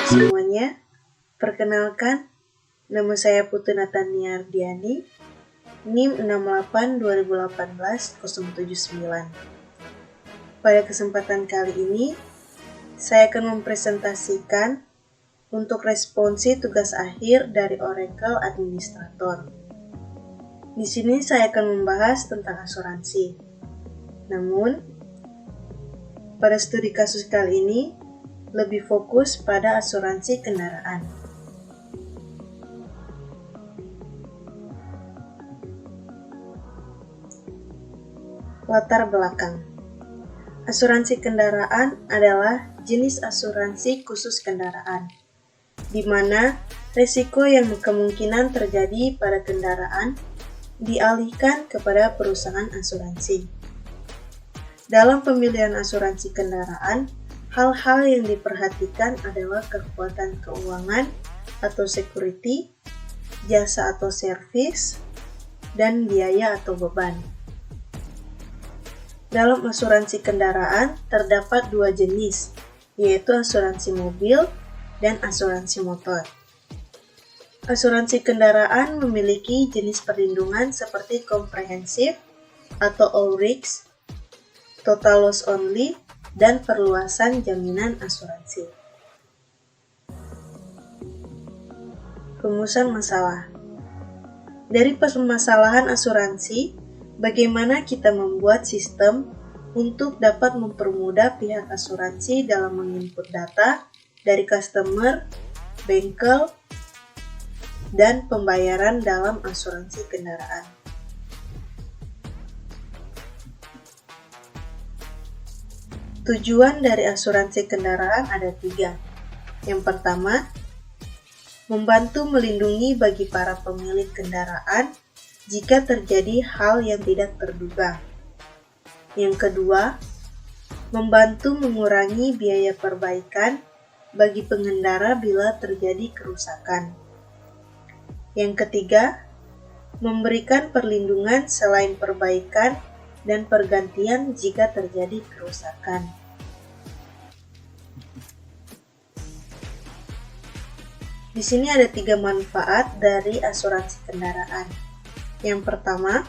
Semuanya, perkenalkan, nama saya Putu Natania Ardiani, NIM 682018-079. Pada kesempatan kali ini, saya akan mempresentasikan untuk responsi tugas akhir dari Oracle Administrator. Di sini saya akan membahas tentang asuransi. Namun, pada studi kasus kali ini, lebih fokus pada asuransi kendaraan. Latar belakang. Asuransi kendaraan adalah jenis asuransi khusus kendaraan, di mana risiko yang kemungkinan terjadi pada kendaraan dialihkan kepada perusahaan asuransi. Dalam pemilihan asuransi kendaraan, hal-hal yang diperhatikan adalah kekuatan keuangan atau security, jasa atau servis, dan biaya atau beban. Dalam asuransi kendaraan terdapat dua jenis, yaitu asuransi mobil dan asuransi motor. Asuransi kendaraan memiliki jenis perlindungan seperti komprehensif atau all risk, total loss only, dan perluasan jaminan asuransi. Rumusan masalah. Dari permasalahan asuransi, bagaimana kita membuat sistem untuk dapat mempermudah pihak asuransi dalam menginput data dari customer, bengkel, dan pembayaran dalam asuransi kendaraan. Tujuan dari asuransi kendaraan ada 3. Yang pertama, membantu melindungi bagi para pemilik kendaraan jika terjadi hal yang tidak terduga. Yang kedua, membantu mengurangi biaya perbaikan bagi pengendara bila terjadi kerusakan. Yang ketiga, memberikan perlindungan selain perbaikan dan pergantian jika terjadi kerusakan. Di sini ada 3 manfaat dari asuransi kendaraan. Yang pertama,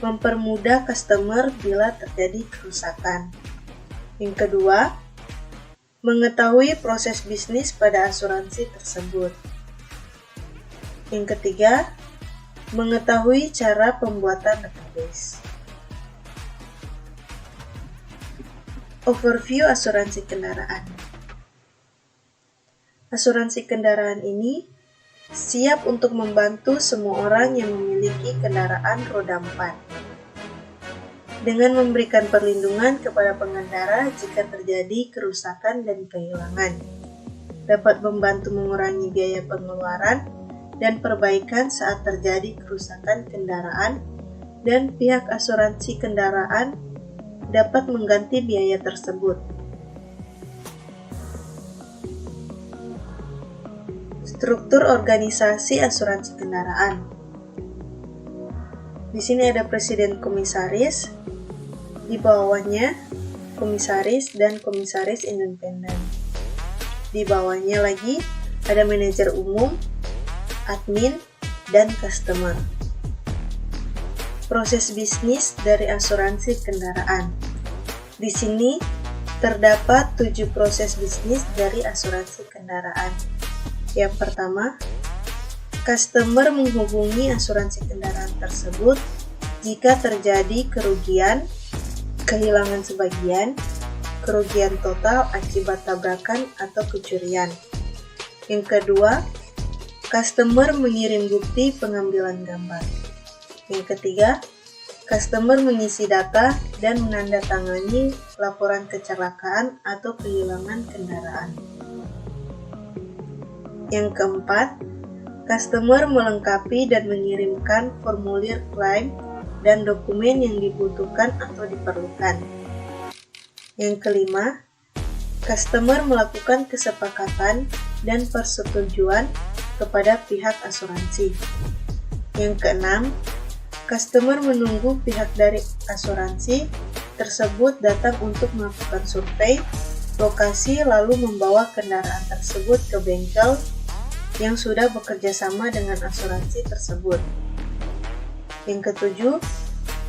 mempermudah customer bila terjadi kerusakan. Yang kedua, mengetahui proses bisnis pada asuransi tersebut. Yang ketiga, mengetahui cara pembuatan database. Overview asuransi kendaraan. Asuransi kendaraan ini siap untuk membantu semua orang yang memiliki kendaraan roda 4 dengan memberikan perlindungan kepada pengendara jika terjadi kerusakan dan kehilangan, dapat membantu mengurangi biaya pengeluaran dan perbaikan saat terjadi kerusakan kendaraan, dan pihak asuransi kendaraan dapat mengganti biaya tersebut. Struktur organisasi asuransi kendaraan. Di sini ada presiden komisaris, di bawahnya komisaris dan komisaris independen. Di bawahnya lagi ada manajer umum, admin, dan customer. Proses bisnis dari asuransi kendaraan. Di sini terdapat 7 proses bisnis dari asuransi kendaraan. Yang pertama, customer menghubungi asuransi kendaraan tersebut jika terjadi kerugian, kehilangan sebagian, kerugian total akibat tabrakan atau kecurian. Yang kedua, customer mengirim bukti pengambilan gambar. Yang ketiga, customer mengisi data dan menandatangani laporan kecelakaan atau kehilangan kendaraan. Yang keempat, customer melengkapi dan mengirimkan formulir klaim dan dokumen yang dibutuhkan atau diperlukan. Yang kelima, customer melakukan kesepakatan dan persetujuan kepada pihak asuransi. Yang keenam, customer menunggu pihak dari asuransi tersebut datang untuk melakukan survei lokasi lalu membawa kendaraan tersebut ke bengkel yang sudah bekerja sama dengan asuransi tersebut. Yang ketujuh,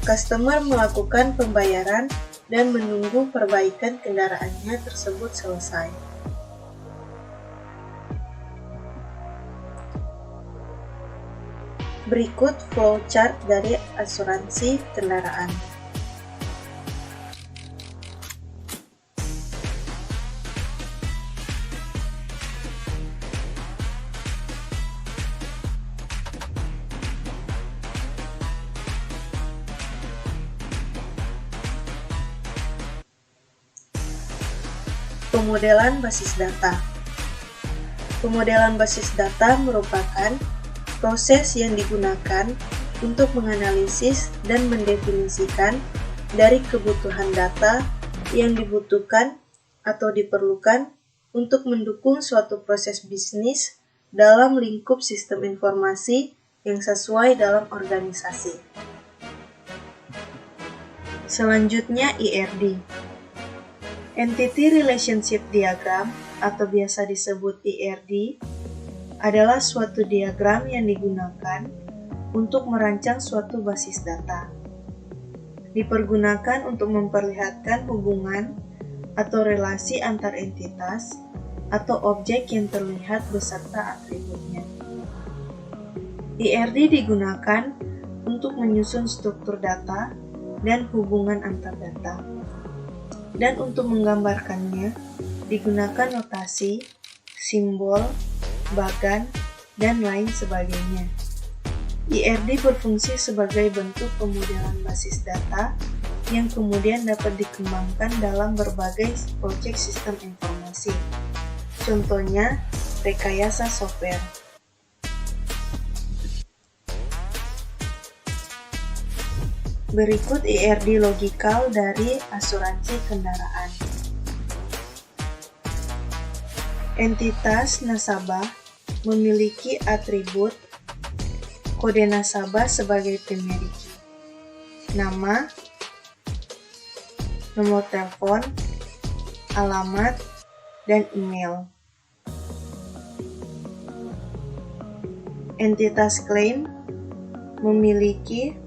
customer melakukan pembayaran dan menunggu perbaikan kendaraannya tersebut selesai. Berikut flowchart dari asuransi kendaraan. Pemodelan basis data. Pemodelan basis data merupakan proses yang digunakan untuk menganalisis dan mendefinisikan dari kebutuhan data yang dibutuhkan atau diperlukan untuk mendukung suatu proses bisnis dalam lingkup sistem informasi yang sesuai dalam organisasi. Selanjutnya IRD. Entity Relationship Diagram atau biasa disebut IRD adalah suatu diagram yang digunakan untuk merancang suatu basis data. Dipergunakan untuk memperlihatkan hubungan atau relasi antar entitas atau objek yang terlihat beserta atributnya. IRD digunakan untuk menyusun struktur data dan hubungan antar data. Dan untuk menggambarkannya, digunakan notasi, simbol, bagan, dan lain sebagainya. IRD berfungsi sebagai bentuk pemodelan basis data yang kemudian dapat dikembangkan dalam berbagai proyek sistem informasi. Contohnya, rekayasa software. Berikut IRD logikal dari asuransi kendaraan. Entitas nasabah memiliki atribut kode nasabah sebagai primary key, nama, nomor telepon, alamat, dan email. Entitas klaim memiliki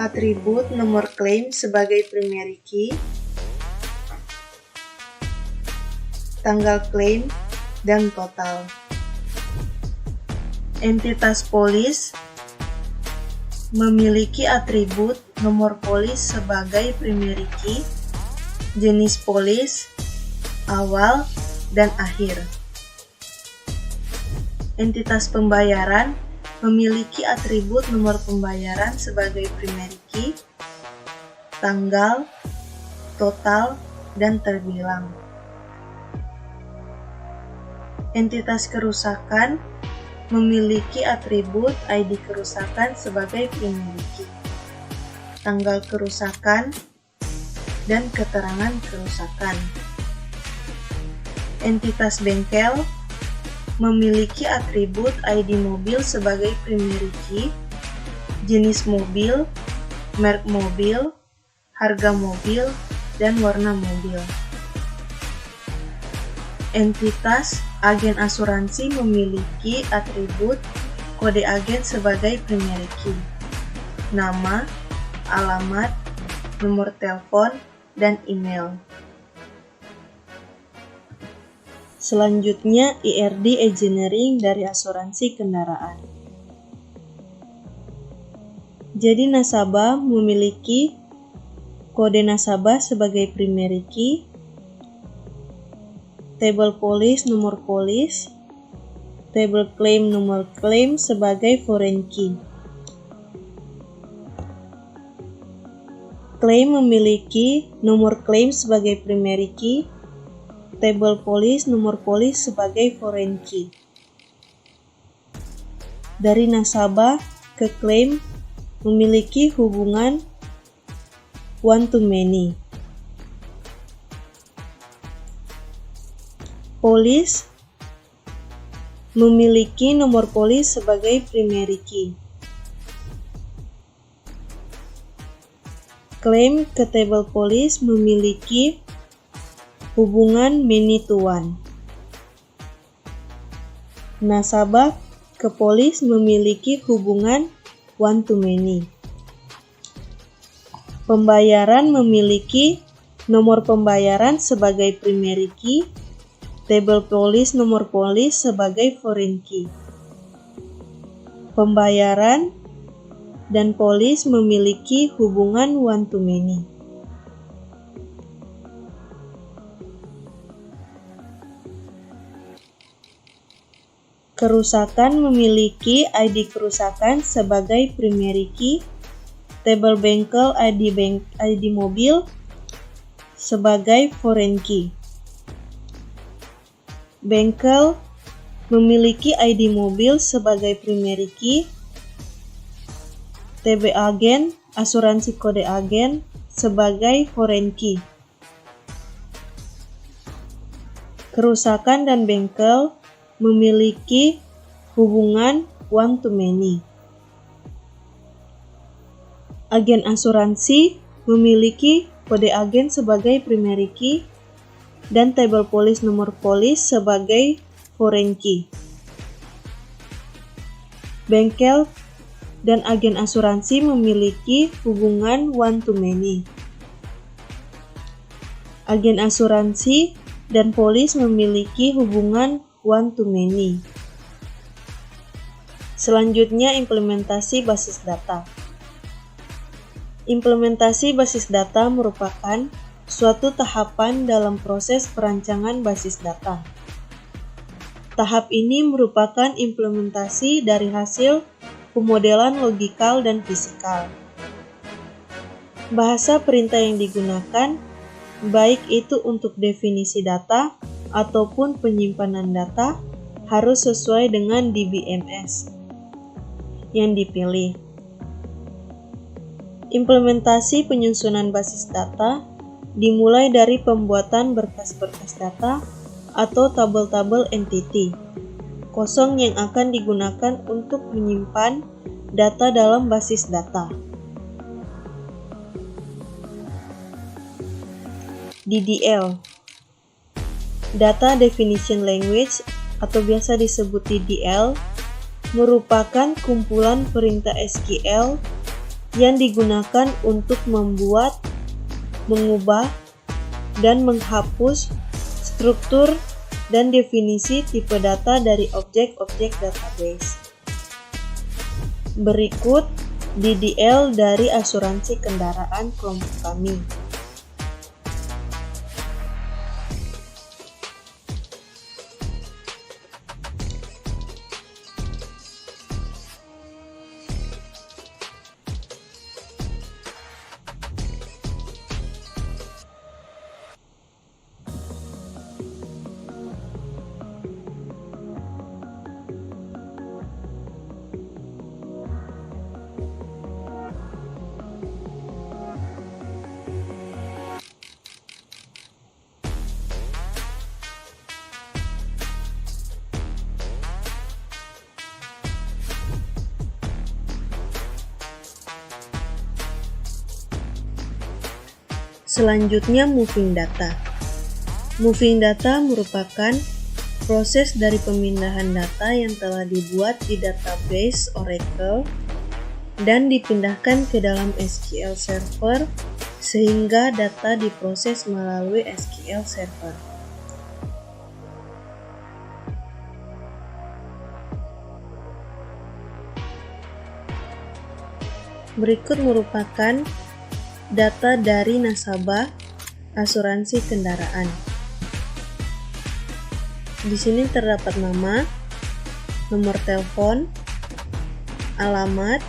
atribut nomor klaim sebagai primary key, tanggal klaim, dan total. Entitas polis memiliki atribut nomor polis sebagai primary key, jenis polis, awal, dan akhir. Entitas pembayaran memiliki atribut nomor pembayaran sebagai primary key, tanggal, total, dan terbilang. Entitas kerusakan memiliki atribut ID kerusakan sebagai primary key, tanggal kerusakan, dan keterangan kerusakan. Entitas bengkel memiliki atribut ID mobil sebagai primary key, jenis mobil, merek mobil, harga mobil, dan warna mobil. Entitas agen asuransi memiliki atribut kode agen sebagai primary key, nama, alamat, nomor telepon, dan email. Selanjutnya, IRD Engineering dari asuransi kendaraan. Jadi nasabah memiliki kode nasabah sebagai primary key, table polis nomor polis, table claim nomor claim sebagai foreign key. Claim memiliki nomor claim sebagai primary key, table polis nomor polis sebagai foreign key. Dari nasabah ke claim memiliki hubungan one to many. Polis memiliki nomor polis sebagai primary key. Klaim ke tabel polis memiliki hubungan many to one. Nasabah ke polis memiliki hubungan one to many. Pembayaran memiliki nomor pembayaran sebagai primary key, tabel polis nomor polis sebagai foreign key. Pembayaran dan polis memiliki hubungan one to many. Kerusakan memiliki ID kerusakan sebagai primary key, tabel bengkel ID mobil sebagai foreign key. Bengkel memiliki ID mobil sebagai primary key, TB agen, asuransi kode agen sebagai foreign key. Kerusakan dan bengkel memiliki hubungan one to many. Agen asuransi memiliki kode agen sebagai primary key dan tabel polis nomor polis sebagai foreign key. Bengkel dan agen asuransi memiliki hubungan one to many. Agen asuransi dan polis memiliki hubungan one to many. Selanjutnya, implementasi basis data. Implementasi basis data merupakan suatu tahapan dalam proses perancangan basis data. Tahap ini merupakan implementasi dari hasil pemodelan logikal dan fisikal. Bahasa perintah yang digunakan, baik itu untuk definisi data ataupun penyimpanan data, harus sesuai dengan DBMS yang dipilih. Implementasi penyusunan basis data dimulai dari pembuatan berkas-berkas data atau tabel-tabel entity kosong yang akan digunakan untuk menyimpan data dalam basis data. DDL, Data Definition Language atau biasa disebut DDL, merupakan kumpulan perintah SQL yang digunakan untuk membuat, mengubah, dan menghapus struktur dan definisi tipe data dari objek-objek database. Berikut DDL dari asuransi kendaraan kelompok kami. Selanjutnya, moving data. Moving data merupakan proses dari pemindahan data yang telah dibuat di database Oracle dan dipindahkan ke dalam SQL Server sehingga data diproses melalui SQL Server. Berikut merupakan data dari nasabah asuransi kendaraan. Di sini terdapat nama, nomor telepon, alamat,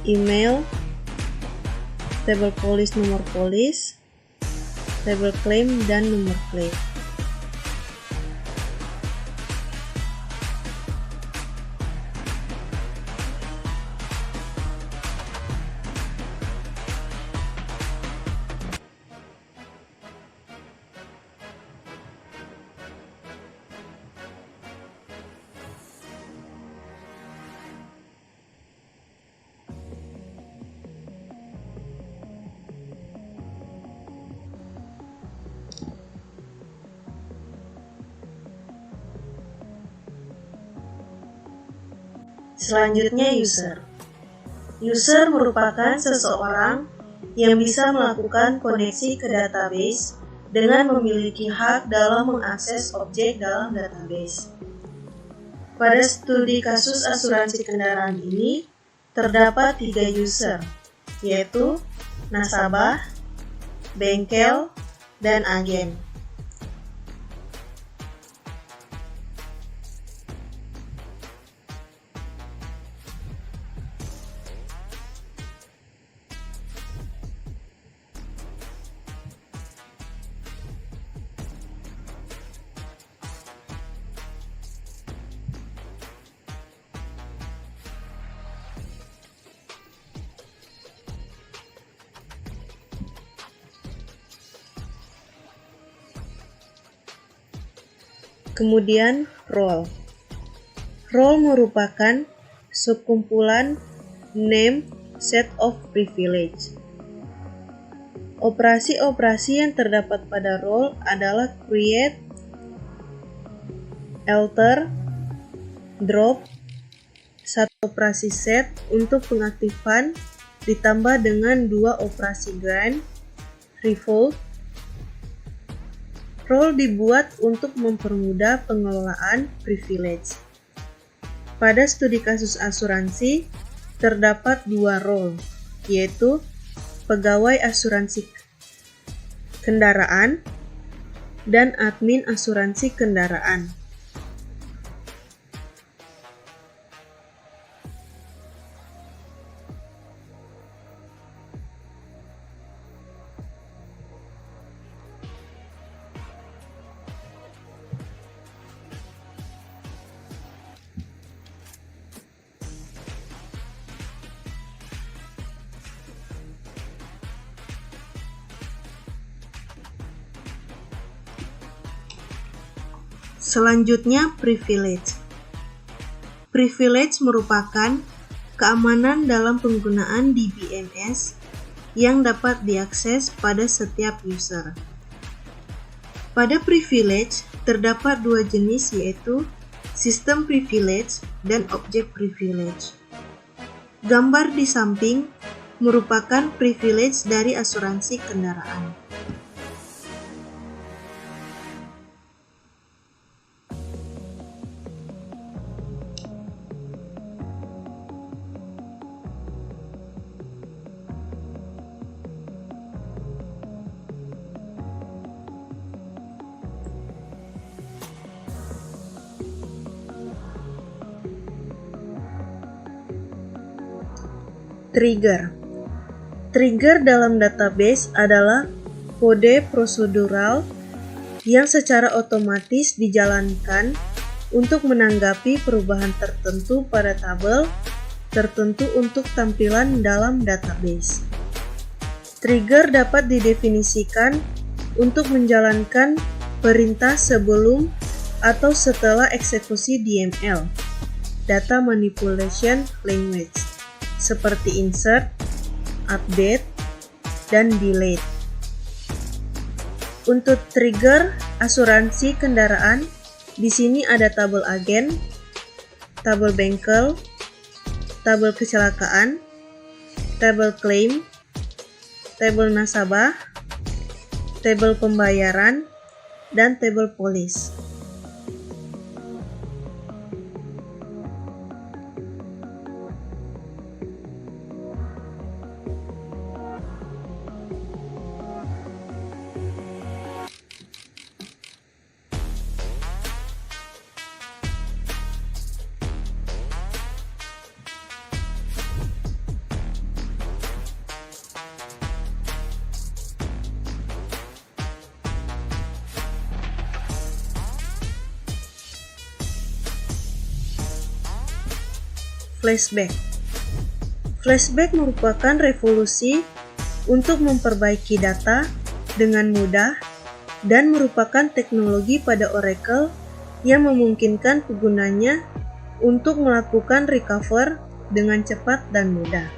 email, tabel polis nomor polis, tabel klaim, dan nomor klaim. Selanjutnya user. User merupakan seseorang yang bisa melakukan koneksi ke database dengan memiliki hak dalam mengakses objek dalam database. Pada studi kasus asuransi kendaraan ini, terdapat 3 user, yaitu nasabah, bengkel, dan agen. Kemudian role. Role merupakan subkumpulan name set of privilege. Operasi-operasi yang terdapat pada role adalah create, alter, drop, satu operasi set untuk pengaktifan ditambah dengan 2 operasi grant, revoke. Role dibuat untuk mempermudah pengelolaan privilege. Pada studi kasus asuransi, terdapat 2 role, yaitu pegawai asuransi kendaraan dan admin asuransi kendaraan. Selanjutnya, privilege. Privilege merupakan keamanan dalam penggunaan DBMS yang dapat diakses pada setiap user. Pada privilege, terdapat 2 jenis, yaitu system privilege dan object privilege. Gambar di samping merupakan privilege dari asuransi kendaraan. Trigger. Trigger dalam database adalah kode prosedural yang secara otomatis dijalankan untuk menanggapi perubahan tertentu pada tabel tertentu untuk tampilan dalam database. Trigger dapat didefinisikan untuk menjalankan perintah sebelum atau setelah eksekusi DML, Data Manipulation Language, seperti insert, update, dan delete. Untuk trigger asuransi kendaraan, di sini ada tabel agen, tabel bengkel, tabel kecelakaan, tabel claim, tabel nasabah, tabel pembayaran, dan tabel polis. Flashback. Flashback merupakan revolusi untuk memperbaiki data dengan mudah dan merupakan teknologi pada Oracle yang memungkinkan penggunanya untuk melakukan recover dengan cepat dan mudah.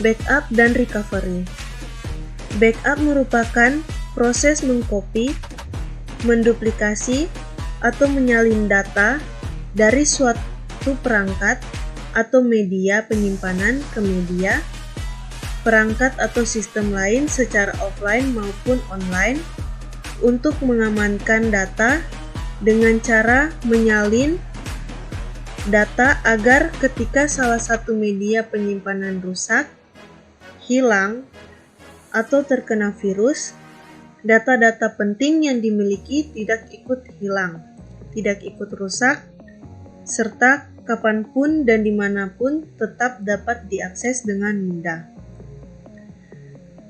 Backup dan recovery. Backup merupakan proses mengcopy, menduplikasi, atau menyalin data dari suatu perangkat atau media penyimpanan ke media, perangkat atau sistem lain secara offline maupun online untuk mengamankan data dengan cara menyalin data agar ketika salah satu media penyimpanan rusak, hilang, atau terkena virus, data-data penting yang dimiliki tidak ikut hilang, tidak ikut rusak, serta kapanpun dan dimanapun tetap dapat diakses dengan mudah.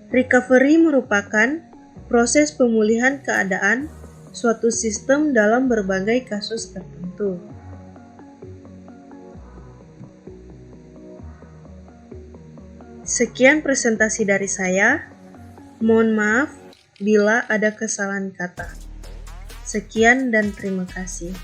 Recovery merupakan proses pemulihan keadaan suatu sistem dalam berbagai kasus tertentu. Sekian presentasi dari saya. Mohon maaf bila ada kesalahan kata. Sekian dan terima kasih.